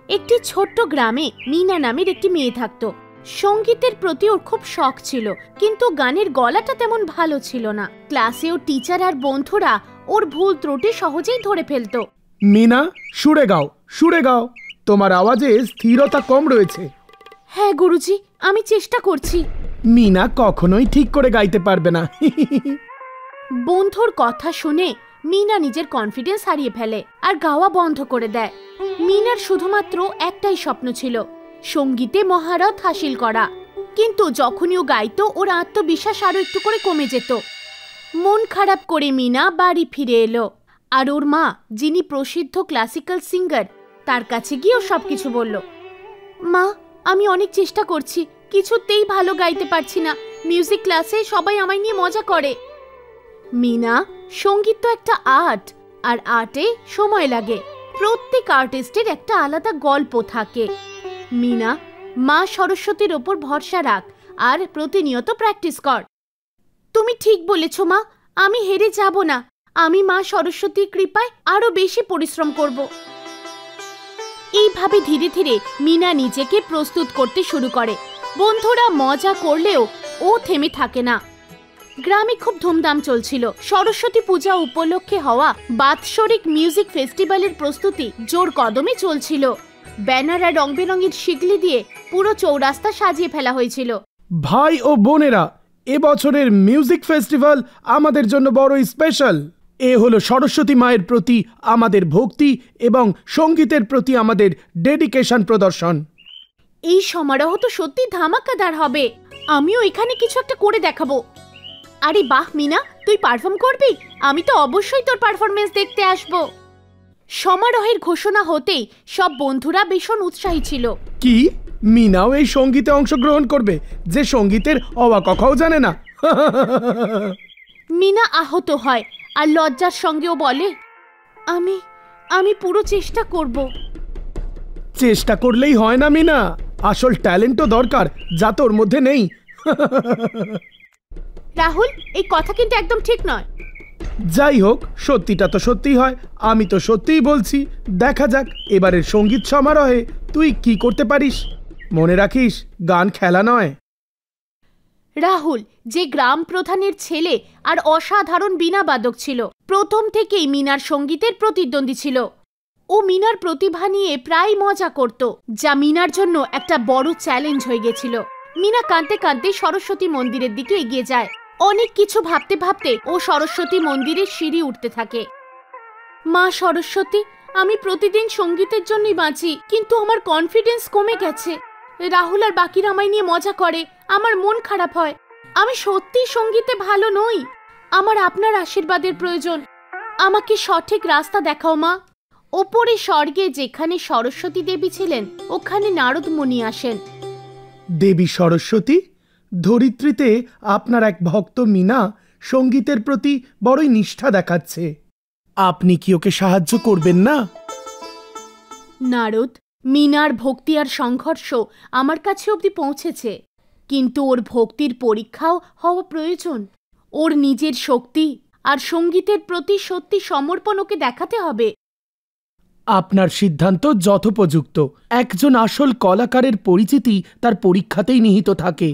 একটি ছোট্ট গ্রামে মিনা নামের একটি মেয়ে থাকতো। সঙ্গীতের প্রতি ওর খুব শখ ছিল, কিন্তু গানের গলাটা তেমন ভালো ছিল না। ক্লাসে ওর টিচার আর বন্ধুরা ওর ভুল ত্রুটি সহজেই ধরে ফেলতো। মিনা, সুরে গাও, সুরে গাও, তোমার আওয়াজে স্থিরতা কম রয়েছে। হ্যাঁ গুরুজি, আমি চেষ্টা করছি। মিনা কখনোই ঠিক করে গাইতে পারবে না। বন্ধুর কথা শুনে মিনা নিজের কনফিডেন্স হারিয়ে ফেলে আর গাওয়া বন্ধ করে দেয়। মিনার শুধুমাত্র একটাই স্বপ্ন ছিল, সঙ্গীতে মহারত হাসিল করা। কিন্তু যখনই ও গাইতো ওর আত্মবিশ্বাস আরো একটু করে কমে যেত। মন খারাপ করে মিনা বাড়ি ফিরে এলো আর ওর মা, যিনি প্রসিদ্ধ ক্লাসিক্যাল সিঙ্গার, তার কাছে গিয়ে সবকিছু বলল। মা, আমি অনেক চেষ্টা করছি, কিছুতেই ভালো গাইতে পারছি না। মিউজিক ক্লাসে সবাই আমায় নিয়ে মজা করে। মিনা, সঙ্গীত তো একটা আর্ট, আর আর্টে সময় লাগে। প্রত্যেক আর্টিস্টের একটা আলাদা গল্প থাকে। মিনা, মা সরস্বতীর ওপর ভরসা রাখ আর প্রতিনিয়ত প্র্যাকটিস কর। তুমি ঠিক বলেছ মা, আমি হেরে যাব না। আমি মা সরস্বতীর কৃপায় আরো বেশি পরিশ্রম করব। এইভাবে ধীরে ধীরে মিনা নিজেকে প্রস্তুত করতে শুরু করে। বন্ধুরা মজা করলেও ও থেমে থাকে না। গ্রামে খুব ধুমধাম চলছিল। সরস্বতী পূজা উপলক্ষে হওয়া বাৎসরিক মিউজিক ফেস্টিভ্যালের প্রস্তুতি জোর কদমে চলছিল। ব্যানার আর রং বেরঙের শিকলি দিয়ে পুরো চৌরাস্তা সাজিয়ে ফেলা হয়েছিল। ভাই ও বোনেরা, এবছরের মিউজিক ফেস্টিভ্যাল আমাদের জন্য বড়ই স্পেশাল। এ হলো সরস্বতী মায়ের প্রতি আমাদের ভক্তি এবং সঙ্গীতের প্রতি আমাদের ডেডিকেশন প্রদর্শন। এই সমারোহ তো সত্যি ধামাকাদার হবে। আমিও এখানে কিছু একটা করে দেখাবো। আরে বাহ মিনা, তুই পারফর্ম করবি? আমি তো অবশ্যই তোর পারফরমেন্স দেখতে আসবো। সমারোহের ঘোষণা হতেই সব বন্ধুরা ভীষণ উৎসাহী ছিল। কি, মিনাও এই সঙ্গীতে অংশগ্রহণ করবে, যে সঙ্গীতের অবা কথাও জানে না? মিনা আহত হয় আর লজ্জার সঙ্গেও বলে, আমি পুরো চেষ্টা করব। চেষ্টা করলেই হয় না মিনা, আসল ট্যালেন্টও দরকার, যা তোর মধ্যে নেই। রাহুল, এই কথা কিন্তু একদম ঠিক নয়। যাই হোক, সত্যিটা তো সত্যিই হয়। আমি তো সত্যিই বলছি। দেখা যাক এবারের সঙ্গীত সমারোহে তুই কি করতে পারিস। মনে রাখিস, গান খেলা নয়। রাহুল, যে গ্রাম প্রধানের ছেলে আর অসাধারণ বীণা বাদক ছিল, প্রথম থেকেই মিনার সঙ্গীতের প্রতিদ্বন্দ্বী ছিল। ও মিনার প্রতিভা নিয়ে প্রায় মজা করত, যা মিনার জন্য একটা বড় চ্যালেঞ্জ হয়ে গেছিল। মিনা কাঁদতে কাঁদতে সরস্বতী মন্দিরের দিকে এগিয়ে যায়। অনেক কিছু ভাবতে ভাবতে ও সরস্বতী মন্দিরের সিঁড়ি উঠতে থাকে। মা সরস্বতী, আমি প্রতিদিন সঙ্গীতের জন্যই বাঁচি, কিন্তু আমার কনফিডেন্স কমে গেছে। রাহুল আর বাকিরা আমায় নিয়ে মজা করে, আমার মন খারাপ হয়। আমি সত্যিই সঙ্গীতে ভালো নই। আমার আপনার আশীর্বাদের প্রয়োজন। আমাকে সঠিক রাস্তা দেখাও মা। ওপরে স্বর্গে যেখানে সরস্বতী দেবী ছিলেন, ওখানে নারদ মুনি আসেন। দেবী সরস্বতী, ধরিত্রীতে আপনার এক ভক্ত মিনা সঙ্গীতের প্রতি বড়ই নিষ্ঠা দেখাচ্ছে। আপনি কি ওকে সাহায্য করবেন না? নারদ, মিনার ভক্তি আর সংঘর্ষ আমার কাছে অবধি পৌঁছেছে, কিন্তু ওর ভক্তির পরীক্ষাও হওয়া প্রয়োজন। ওর নিজের শক্তি আর সঙ্গীতের প্রতি সত্যি সমর্পণ ওকে দেখাতে হবে। আপনার সিদ্ধান্ত যথোপযুক্ত। একজন আসল কলাকারের পরিচিতি তার পরীক্ষাতেই নিহিত থাকে।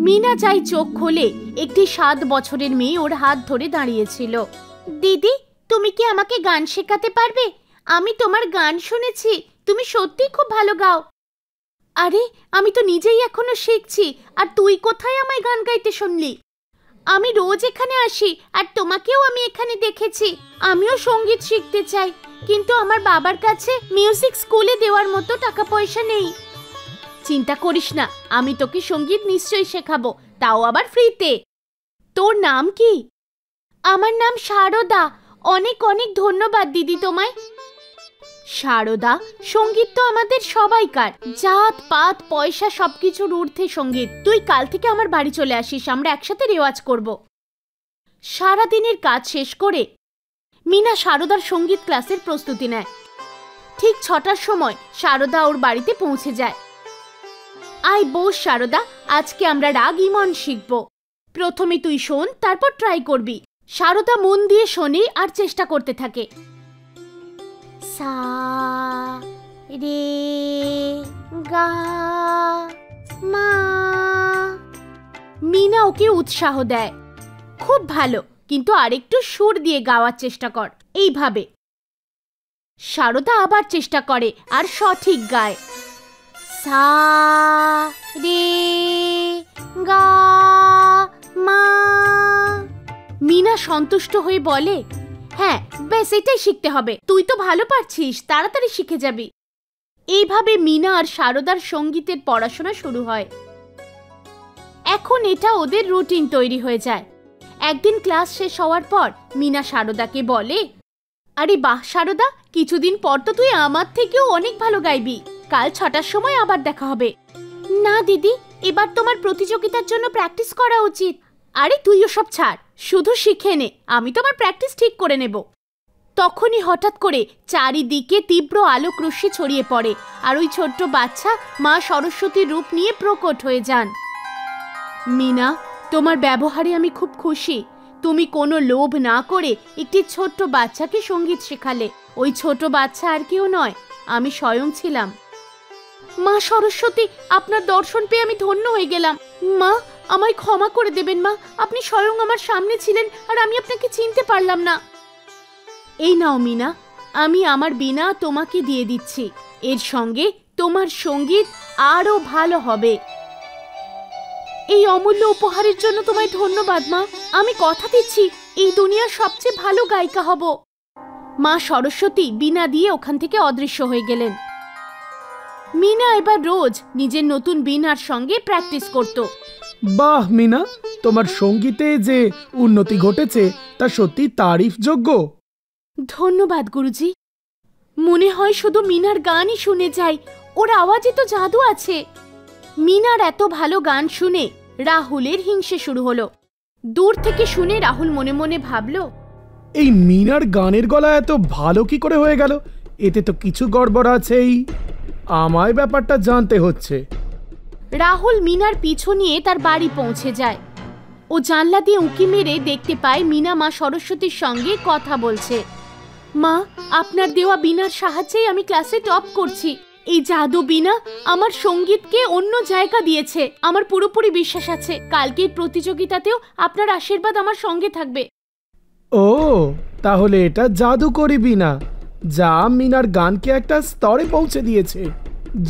মিনা চাই চোখ খোলে একটি 7 বছরের মেয়ে ওর হাত ধরে দাঁড়িয়েছিল। দিদি, তুমি কি আমাকে গান শেখাতে পারবে? আমি তোমার গান শুনেছি, তুমি সত্যি খুব ভালো গাও। আরে, আমি তো নিজেই এখনো শিখছি, আর তুই কোথায় আমায় গান গাইতে শুনলি? আমি রোজ এখানে আসি আর তোমাকেও আমি এখানে দেখেছি। আমিও সঙ্গীত শিখতে চাই, কিন্তু আমার বাবার কাছে মিউজিক স্কুলে দেওয়ার মতো টাকা পয়সা নেই। চিন্তা করিস না, আমি তোকে সঙ্গীত নিশ্চয়ই শেখাবো, তাও আবার ফ্রিতে। তোর নাম কি? আমার নাম শারদা। অনেক অনেক ধন্যবাদ দিদি তোমায়। শারদা, সঙ্গীত তো আমাদের সবাইকার। জাত পাত পয়সা সবকিছুর ঊর্ধ্বে সঙ্গীত। তুই কাল থেকে আমার বাড়ি চলে আসিস, আমরা একসাথে রেওয়াজ করব। সারাদিনের কাজ শেষ করে মিনা শারদার সঙ্গীত ক্লাসের প্রস্তুতি নেয়। ঠিক 6টার সময় শারদা ওর বাড়িতে পৌঁছে যায়। আয় বস শারদা, আজকে আমরা রাগ ইমন শিখব। প্রথমে তুই শোন, তারপর ট্রাই করবি। শারদা মন দিয়ে শোনে আর চেষ্টা করতে থাকে। সা রে গা মা। মিনা ওকে উৎসাহ দেয়, খুব ভালো, কিন্তু আরেকটু সুর দিয়ে গাওয়ার চেষ্টা কর, এইভাবে। সারদা আবার চেষ্টা করে আর সঠিক গায়, সা রে গা মা। মিনা সন্তুষ্ট হয়ে বলে, হ্যাঁ ব্যাস এটাই শিখতে হবে, তুই তো ভালো পারছিস, তাড়াতাড়ি শিখে যাবি। এইভাবে মিনা আর সারদার সঙ্গীতের পড়াশোনা শুরু হয়। এখন এটা ওদের রুটিন তৈরি হয়ে যায়। একদিন ক্লাস শেষ হওয়ার পর মিনা সারদাকে বলে, আরে বাহ সারদা, কিছুদিন পর তো তুই আমার থেকেও অনেক ভালো গাইবি, কাল 6টার সময় আবার দেখা হবে। না দিদি, এবার তোমার প্রতিযোগিতার জন্য প্র্যাকটিস করা উচিত। আরে তুই ওসব ছাড়, শুধু শিখে নে, আমি তোমার প্র্যাকটিস ঠিক করে নেব। তখনই হঠাৎ করে চারিদিকে তীব্র আলোক রশ্মি ছড়িয়ে পড়ে আর ওই ছোট্ট বাচ্চা মা সরস্বতীর রূপ নিয়ে প্রকট হয়ে যান। মিনা, তোমার ব্যবহারে আমি খুব খুশি। তুমি কোনো লোভ না করে একটি ছোট্ট বাচ্চাকে সঙ্গীত শেখালে। ওই ছোট বাচ্চা আর কেউ নয়, আমি স্বয়ং ছিলাম। মা সরস্বতী, আপনার দর্শন পেয়ে আমি ধন্য হয়ে গেলাম। মা, আমায় ক্ষমা করে দেবেন মা, আপনি স্বয়ং আমার সামনে ছিলেন আর আমি আপনাকে চিনতে পারলাম না। এই নাও মিনা, আমি আমার বীণা তোমাকে দিয়ে দিচ্ছি, এর সঙ্গে তোমার সঙ্গীত আরো ভালো হবে। এই অমূল্য উপহারের জন্য তোমায় ধন্যবাদ মা, আমি কথা দিচ্ছি এই দুনিয়ার সবচেয়ে ভালো গায়িকা হব। মা সরস্বতী বীণা দিয়ে ওখান থেকে অদৃশ্য হয়ে গেলেন। মিনা এবার রোজ নিজের নতুন বীণার সঙ্গে প্র্যাকটিস করত। বাহ মিনা, তোমার সঙ্গীতে যে উন্নতি ঘটেছে তা সত্যি তারিফযোগ্য। ধন্যবাদ গুরুজি। মনে হয় শুধু মিনার গানই শুনে যাই, ওর আওয়াজে তো জাদু আছে। মিনার এত ভালো গান শুনে রাহুলের হিংসে শুরু হলো। দূর থেকে শুনে রাহুল মনে মনে ভাবল, এই মিনার গানের গলা এত ভালো কি করে হয়ে গেল? এতে তো কিছু গড়বড় আছেই, আমায় ব্যাপারটা জানতে হচ্ছে। রাহুল মিনার পিছু নিয়ে তার বাড়ি পৌঁছে যায়। ও জানলা দিয়ে উঁকি মেরে দেখতে পায় মিনা মা সরস্বতীর সঙ্গে কথা বলছে। মা, আপনার দেওয়া বীণার সাহায্যেই আমি ক্লাসে টপ করছি। এই জাদু বীণা আমার সঙ্গীতকে অন্য জায়গা দিয়েছে। আমার পুরোপুরি বিশ্বাস আছে কালকের প্রতিযোগিতাতেও আপনার আশীর্বাদ আমার সঙ্গে থাকবে। ও, তাহলে এটা জাদুকরি বীণা, যা মিনার গানকে একটা স্তরে পৌঁছে দিয়েছে।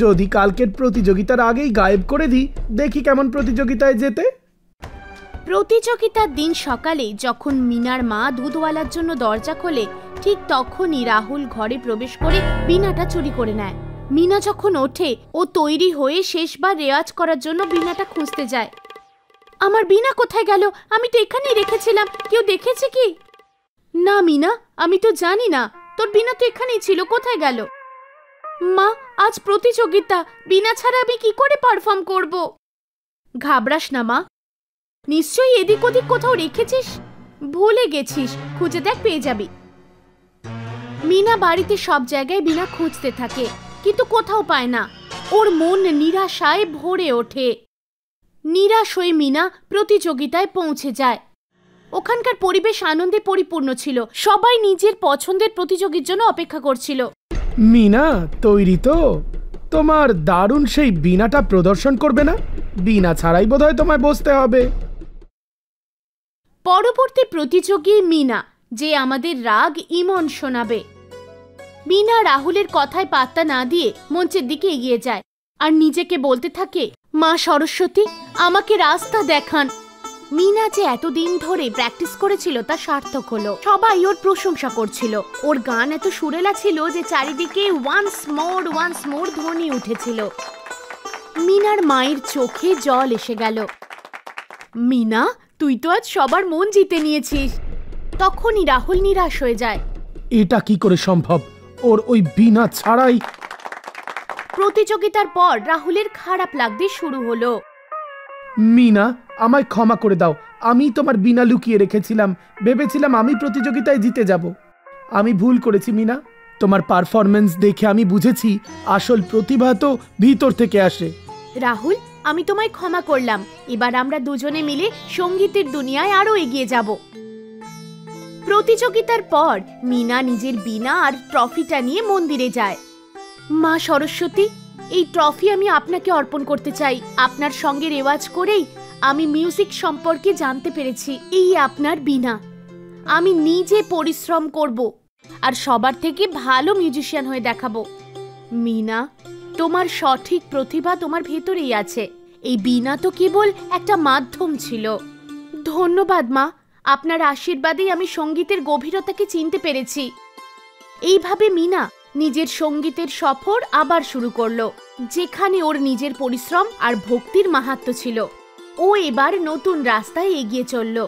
যদি কালকের প্রতিযোগিতার আগেই গায়েব করে দিই, দেখি কেমন প্রতিযোগিতায় যেতে। প্রতিযোগিতার দিন সকালে যখন মিনার মা দুধওয়ালার জন্য দরজা খোলে, ঠিক তখনই রাহুল ঘরে প্রবেশ করে বীণাটা চুরি করে নেয়। মিনা যখন ওঠে, ও তৈরি হয়ে শেষবার রেওয়াজ করার জন্য বীণাটা খুঁজতে যায়। আমার বীণা কোথায় গেল? আমি তো এখানেই রেখেছিলাম, কেউ দেখেছে কি? না মিনা, আমি তো জানি না, তোর বীণা তো এখানেই ছিল, কোথায় গেল? মা, আজ প্রতিযোগিতা, বীণা ছাড়া আমি কি করে পারফর্ম করব? ঘাবড়াস না মা, নিশ্চয়ই এদিক ওদিক কোথাও রেখেছিস, ভুলে গেছিস, খুঁজে দেখ, পেয়ে যাবি। মিনা বাড়িতে সব জায়গায় বীণা খুঁজতে থাকে, কিন্তু কোথাও পায় না। ওর মন নিরাশায় ভরে ওঠে। নিরাশ হয়ে মিনা প্রতিযোগিতায় পৌঁছে যায়। ওখানকার পরিবেশ আনন্দে পরিপূর্ণ ছিল, সবাই নিজের পছন্দের প্রতিযোগীর জন্য অপেক্ষা করছিল। মিনা তৈরি তো? তোমার দারুণ সেই বীণাটা প্রদর্শন করবে না? বীণা ছাড়াই বোধহয় তোমায় বসতে হবে। পরবর্তী প্রতিযোগী মিনা, যে আমাদের রাগ ইমন শোনাবে। মিনা রাহুলের কথায় পাত্তা না দিয়ে মঞ্চের দিকে এগিয়ে যায় আর নিজেকে বলতে থাকে, মা সরস্বতী, আমাকে রাস্তা দেখান। মিনা যে এতদিন ধরে প্র্যাকটিস করেছিল তা সার্থক হলো। সবাই ওর প্রশংসা করছিল। ওর গান এত সুরেলা ছিল যে চারিদিকে ওয়ান্স মোর ধ্বনি উঠেছিল। মিনার মায়ের চোখে জল এসে গেল। মিনা, তুই তো আজ সবার মন জিতে নিয়েছিস। তখনই রাহুল নিরাশ হয়ে যায়। এটা কি করে সম্ভব? ওর ওই বীণা ছাড়াই। প্রতিযোগিতার পর রাহুলের খারাপ লাগতে শুরু হলো। মিনা, আমায় ক্ষমা করে দাও, আমি তোমার বীণা লুকিয়ে রেখেছিলাম, ভেবেছিলাম আমি প্রতিযোগিতায় জিতে যাব। আমি ভুল করেছি মিনা। তোমার পারফরম্যান্স দেখে আমি বুঝেছি আসল প্রতিভা তো ভিতর থেকে আসে। রাহুল, আমি তোমায় ক্ষমা করলাম। এবার আমরা দুজনে মিলে সঙ্গীতের দুনিয়ায় আরো এগিয়ে যাব। প্রতিযোগিতার পর মিনা নিজের বীণা আর ট্রফিটা নিয়ে মন্দিরে যায়। মা সরস্বতী, এই ট্রফি আমি আপনাকে অর্পণ করতে চাই। আপনার সঙ্গে রেওয়াজ করেই আমি মিউজিক সম্পর্কে জানতে পেরেছি। এই আপনার বীণা, আমি নিজে পরিশ্রম করব আর সবার থেকে ভালো মিউজিশিয়ান হয়ে দেখাবো। মিনা, তোমার সঠিক প্রতিভা তোমার ভেতরেই আছে। এই বীণা তো কেবল একটা মাধ্যম ছিল। ধন্যবাদ মা, আপনার আশীর্বাদেই আমি সঙ্গীতের গভীরতাকে চিনতে পেরেছি। এইভাবে মিনা নিজের সঙ্গীতের সফর আবার শুরু করলো, যেখানে ওর নিজের পরিশ্রম আর ভক্তির মাহাত্ম্য ছিল। ও এবার নতুন রাস্তায় এগিয়ে চলল।